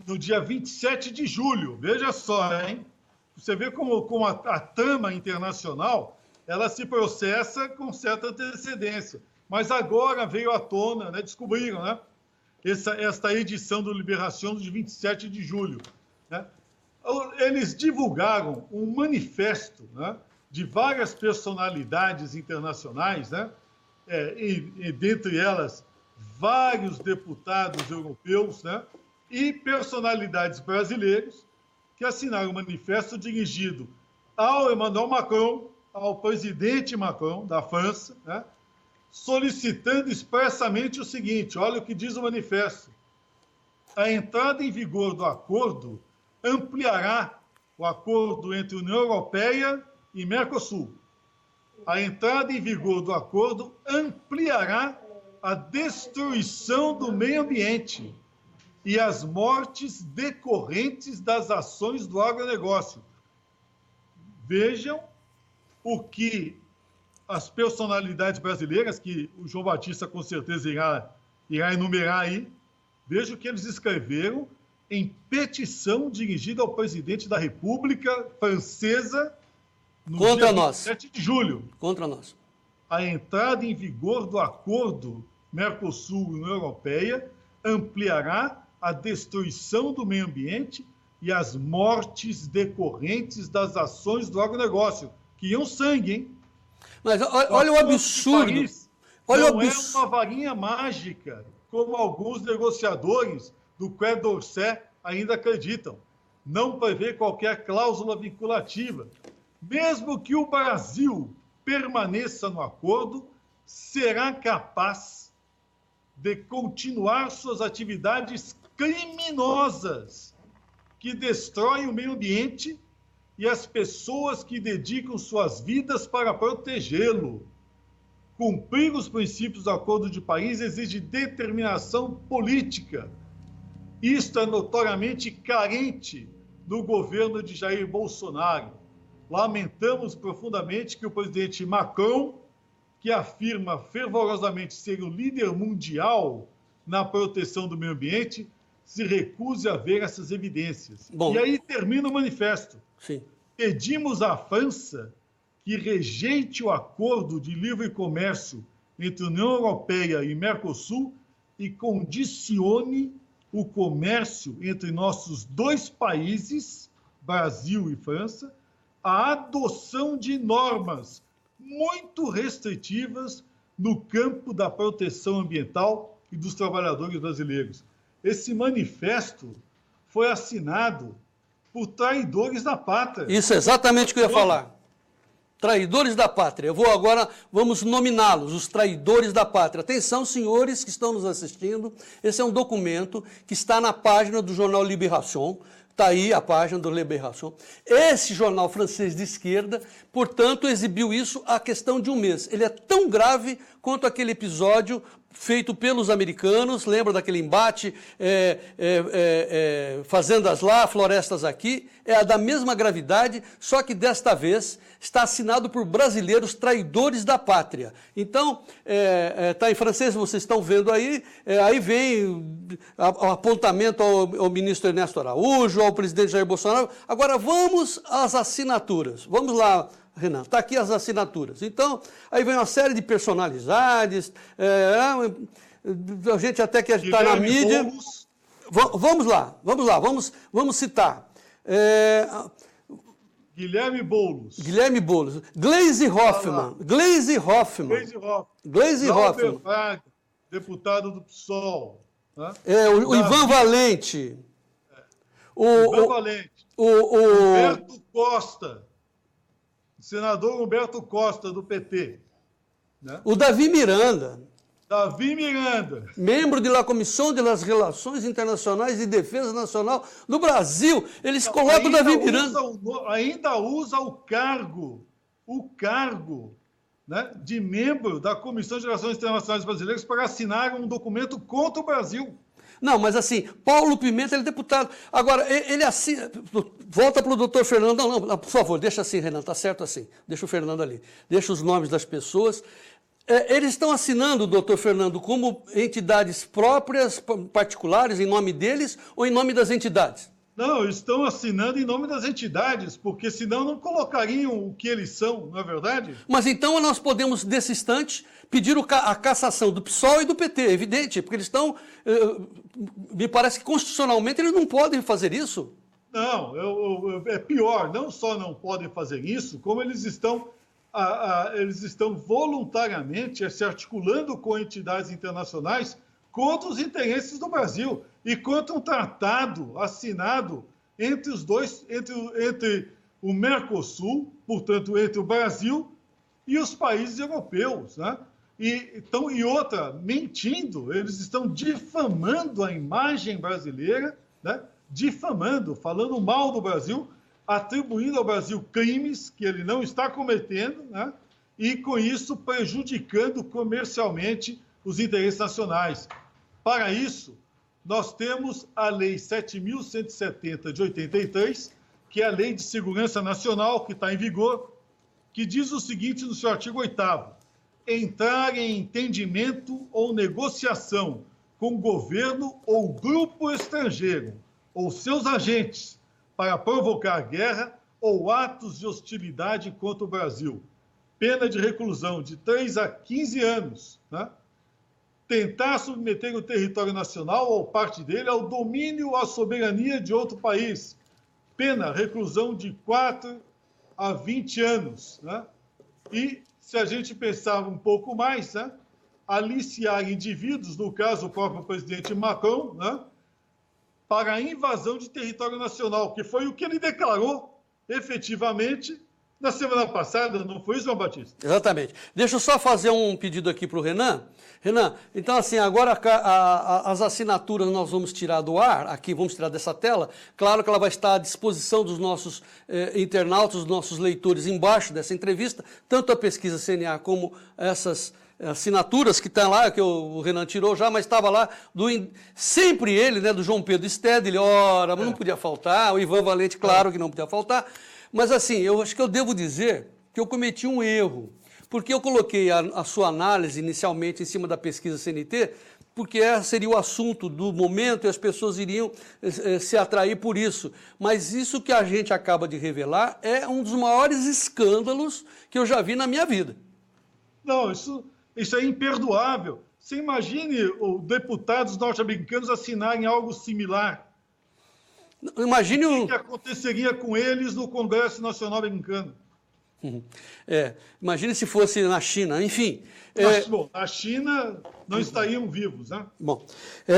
no dia 27 de julho, veja só, hein? Você vê como a trama internacional ela se processa com certa antecedência. Mas agora veio à tona, né, descobriram, né, esta edição do Liberação de 27 de julho. Né? Eles divulgaram um manifesto, né, de várias personalidades internacionais, né, e dentre elas vários deputados europeus, né, e personalidades brasileiras, que assinaram um manifesto dirigido ao Emmanuel Macron, ao presidente Macron da França, né, solicitando expressamente o seguinte: olha o que diz o manifesto. A entrada em vigor do acordo ampliará o acordo entre União Europeia e Mercosul. A entrada em vigor do acordo ampliará a destruição do meio ambiente e as mortes decorrentes das ações do agronegócio. Vejam o que as personalidades brasileiras, que o João Batista com certeza irá enumerar aí, vejam o que eles escreveram em petição dirigida ao presidente da República Francesa no dia 27 de julho. Contra nós. A entrada em vigor do acordo Mercosul e União Europeia ampliará a destruição do meio ambiente e as mortes decorrentes das ações do agronegócio, que iam sangue, hein? Mas olha o absurdo. Olha não é uma varinha mágica, como alguns negociadores do Quai d'Orsay ainda acreditam. Não prevê qualquer cláusula vinculativa. Mesmo que o Brasil permaneça no acordo, será capaz de continuar suas atividades criminosas que destroem o meio ambiente e as pessoas que dedicam suas vidas para protegê-lo. Cumprir os princípios do Acordo de Paris exige determinação política. Isto é notoriamente carente no governo de Jair Bolsonaro. Lamentamos profundamente que o presidente Macron, que afirma fervorosamente ser o líder mundial na proteção do meio ambiente, se recuse a ver essas evidências. Bom, e aí termina o manifesto. Sim. Pedimos à França que rejeite o acordo de livre comércio entre União Europeia e Mercosul e condicione o comércio entre nossos dois países, Brasil e França, à adoção de normas muito restritivas no campo da proteção ambiental e dos trabalhadores brasileiros. Esse manifesto foi assinado por traidores da pátria. Isso é exatamente o que eu ia falar. Traidores da pátria. Vamos nominá-los, os traidores da pátria. Atenção, senhores que estão nos assistindo, esse é um documento que está na página do jornal Libération. Está aí a página do Libération. Esse jornal francês de esquerda, portanto, exibiu isso há questão de um mês. Ele é tão grave quanto aquele episódio feito pelos americanos, lembra daquele embate, fazendas lá, florestas aqui, é da mesma gravidade, só que desta vez está assinado por brasileiros traidores da pátria. Então, está em francês, vocês estão vendo aí, aí vem o apontamento ao ministro Ernesto Araújo, ao presidente Jair Bolsonaro. Agora vamos às assinaturas. Vamos lá, Renan, está aqui as assinaturas. Então, aí vem uma série de personalidades, a gente até que está na mídia. Vamos citar. Guilherme Boulos. Gleisi Hoffmann. Braga, deputado do PSOL. Né? O Ivan Valente. Ivan Valente. Humberto Costa. Senador Humberto Costa, do PT. Né? O Davi Miranda. Membro da Comissão das Relações Internacionais e Defesa Nacional do Brasil. Eles colocam o Davi Miranda. Ainda usa o cargo, né, de membro da Comissão de Relações Internacionais Brasileiras para assinar um documento contra o Brasil. Não, mas assim, Paulo Pimenta, ele é deputado. Agora, ele assina. Volta para o doutor Fernando. Não, por favor, deixa assim, Renan, está certo assim. Deixa o Fernando ali. Deixa os nomes das pessoas. Eles estão assinando, doutor Fernando, como entidades próprias, particulares, em nome deles ou em nome das entidades? Não, estão assinando em nome das entidades, porque senão não colocariam o que eles são, não é verdade? Mas então nós podemos, desse instante, pedir a cassação do PSOL e do PT, é evidente, porque eles estão... me parece que constitucionalmente eles não podem fazer isso. Não, é pior, não só não podem fazer isso, como eles estão voluntariamente se articulando com entidades internacionais contra os interesses do Brasil e contra um tratado assinado entre os dois, entre o Mercosul, portanto, entre o Brasil e os países europeus, né? E outra, mentindo, eles estão difamando a imagem brasileira, né? Difamando, falando mal do Brasil, atribuindo ao Brasil crimes que ele não está cometendo, né? E, com isso, prejudicando comercialmente os interesses nacionais. Para isso, nós temos a Lei 7.170 de 83, que é a Lei de Segurança Nacional, que está em vigor, que diz o seguinte no seu artigo 8º: entrar em entendimento ou negociação com governo ou grupo estrangeiro ou seus agentes para provocar guerra ou atos de hostilidade contra o Brasil. Pena de reclusão de 3 a 15 anos, né? Tentar submeter o território nacional ou parte dele ao domínio ou à soberania de outro país. Pena, reclusão de 4 a 20 anos, né? E, se a gente pensar um pouco mais, né, aliciar indivíduos, no caso o próprio presidente Macron, né, para a invasão de território nacional, que foi o que ele declarou efetivamente na semana passada, não foi isso, João Batista? Exatamente. Deixa eu só fazer um pedido aqui para o Renan. Renan, então assim, agora as assinaturas nós vamos tirar do ar, aqui vamos tirar dessa tela. Claro que ela vai estar à disposição dos nossos internautas, dos nossos leitores embaixo dessa entrevista, tanto a pesquisa CNA como essas assinaturas que estão lá, que o Renan tirou já, mas estava lá, sempre ele, né, do João Pedro Stedley, ora, não podia faltar, o Ivan Valente, claro que não podia faltar. Mas assim, eu acho que eu devo dizer que eu cometi um erro, porque eu coloquei a sua análise inicialmente em cima da pesquisa CNT, porque seria o assunto do momento e as pessoas iriam se atrair por isso. Mas isso que a gente acaba de revelar é um dos maiores escândalos que eu já vi na minha vida. Não, isso é imperdoável. Você imagine os deputados norte-americanos assinarem algo similar. Imagine o que aconteceria com eles no Congresso Nacional Americano. Imagine se fosse na China, enfim. Na China não estariam vivos, né? Bom,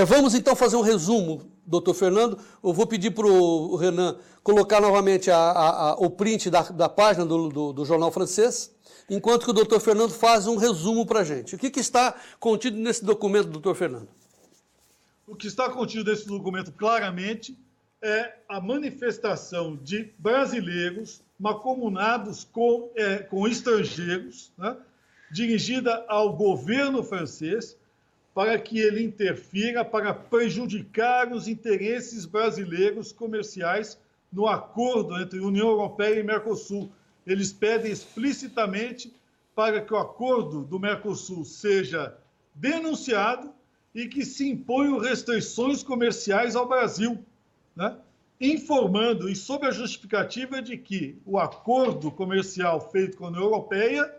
vamos então fazer um resumo, doutor Fernando. Eu vou pedir para o Renan colocar novamente o print da página do jornal francês, enquanto que o doutor Fernando faz um resumo para a gente. O que está contido nesse documento, doutor Fernando? O que está contido nesse documento, claramente, é a manifestação de brasileiros mancomunados com estrangeiros, né, dirigida ao governo francês para que ele interfira para prejudicar os interesses brasileiros comerciais no acordo entre União Europeia e Mercosul. Eles pedem explicitamente para que o acordo do Mercosul seja denunciado e que se imponham restrições comerciais ao Brasil, né? Informando e sob a justificativa de que o acordo comercial feito com a União Europeia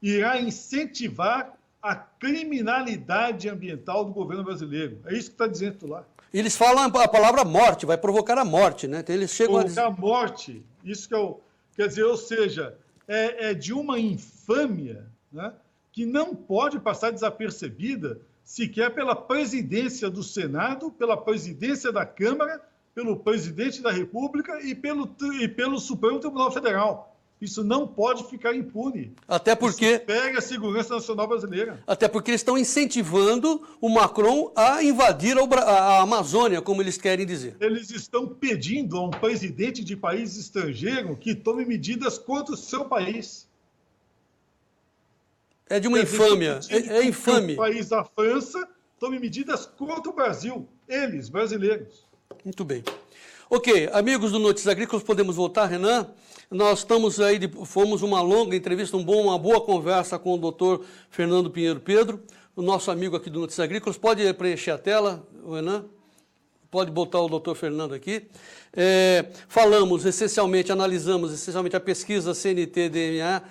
irá incentivar a criminalidade ambiental do governo brasileiro. É isso que está dizendo lá. Eles falam a palavra morte, vai provocar a morte, né? Então, eles chegam provocar a morte, isso que quer dizer, ou seja, é de uma infâmia, né, que não pode passar desapercebida sequer pela presidência do Senado, pela presidência da Câmara, pelo presidente da República e pelo Supremo Tribunal Federal. Isso não pode ficar impune. Até porque isso pega a segurança nacional brasileira. Até porque eles estão incentivando o Macron a invadir a Amazônia, como eles querem dizer. Eles estão pedindo a um presidente de país estrangeiro que tome medidas contra o seu país. É de uma infâmia. É infame. O país da França tome medidas contra o Brasil. Eles, brasileiros. Muito bem. Ok, amigos do Notícias Agrícolas, podemos voltar, Renan? Nós estamos aí, fomos uma longa entrevista, uma boa conversa com o doutor Fernando Pinheiro Pedro, o nosso amigo aqui do Notícias Agrícolas. Pode preencher a tela, Renan? Pode botar o doutor Fernando aqui. Analisamos essencialmente a pesquisa CNT-DNA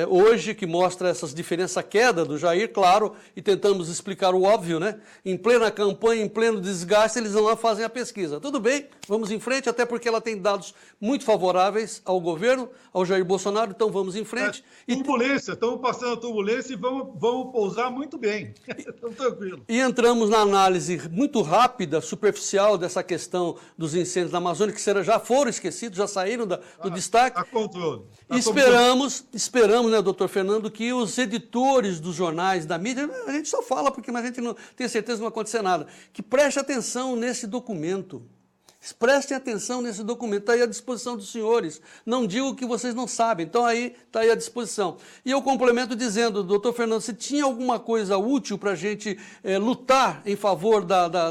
hoje, que mostra essas diferenças, a queda do Jair, claro, e tentamos explicar o óbvio, né? Em plena campanha, em pleno desgaste, eles vão lá fazem a pesquisa. Tudo bem, vamos em frente, até porque ela tem dados muito favoráveis ao governo, ao Jair Bolsonaro, então vamos em frente. Turbulência, estamos passando a turbulência e vamos pousar muito bem. Estamos tranquilos. E entramos na análise muito rápida, superficial dessa questão dos incêndios da Amazônia, que já foram esquecidos, já saíram do destaque. A controle. E esperamos, né, doutor Fernando, que os editores dos jornais, da mídia, a gente só fala porque a gente não tem certeza que não vai acontecer nada, que preste atenção nesse documento. Prestem atenção nesse documento, está aí à disposição dos senhores. Não digo que vocês não sabem, então aí está aí à disposição. E eu complemento dizendo, doutor Fernando, se tinha alguma coisa útil para a gente lutar em favor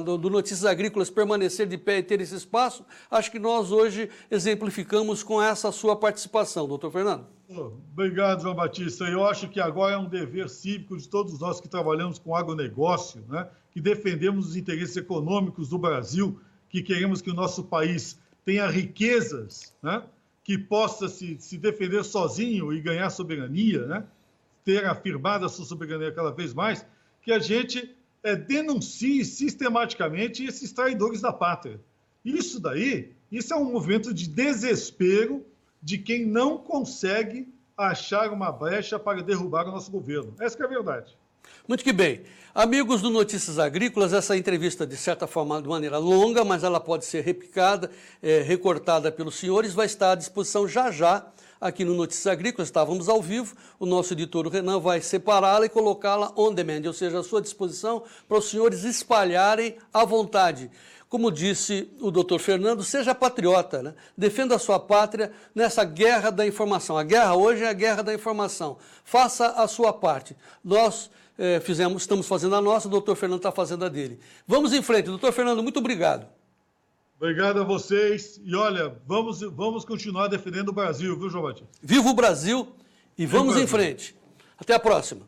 do Notícias Agrícolas permanecer de pé e ter esse espaço, acho que nós hoje exemplificamos com essa sua participação, doutor Fernando. Obrigado, João Batista. Eu acho que agora é um dever cívico de todos nós que trabalhamos com agronegócio, né, que defendemos os interesses econômicos do Brasil, que queremos que o nosso país tenha riquezas, né, que possa se defender sozinho e ganhar soberania, né, ter afirmado a sua soberania cada vez mais, que a gente denuncie sistematicamente esses traidores da pátria. Isso é um movimento de desespero de quem não consegue achar uma brecha para derrubar o nosso governo. Essa que é a verdade. Muito que bem. Amigos do Notícias Agrícolas, essa entrevista, de certa forma, de maneira longa, mas ela pode ser replicada, recortada pelos senhores, vai estar à disposição já aqui no Notícias Agrícolas. Estávamos ao vivo, o nosso editor, o Renan, vai separá-la e colocá-la on demand, ou seja, à sua disposição para os senhores espalharem à vontade. Como disse o doutor Fernando, seja patriota, né? Defenda a sua pátria nessa guerra da informação. A guerra hoje é a guerra da informação. Faça a sua parte. Nós estamos fazendo a nossa, o doutor Fernando está fazendo a dele. Vamos em frente. Doutor Fernando, muito obrigado. Obrigado a vocês. E olha, vamos continuar defendendo o Brasil, viu, João Batista? Viva o Brasil e vamos em frente. Até a próxima.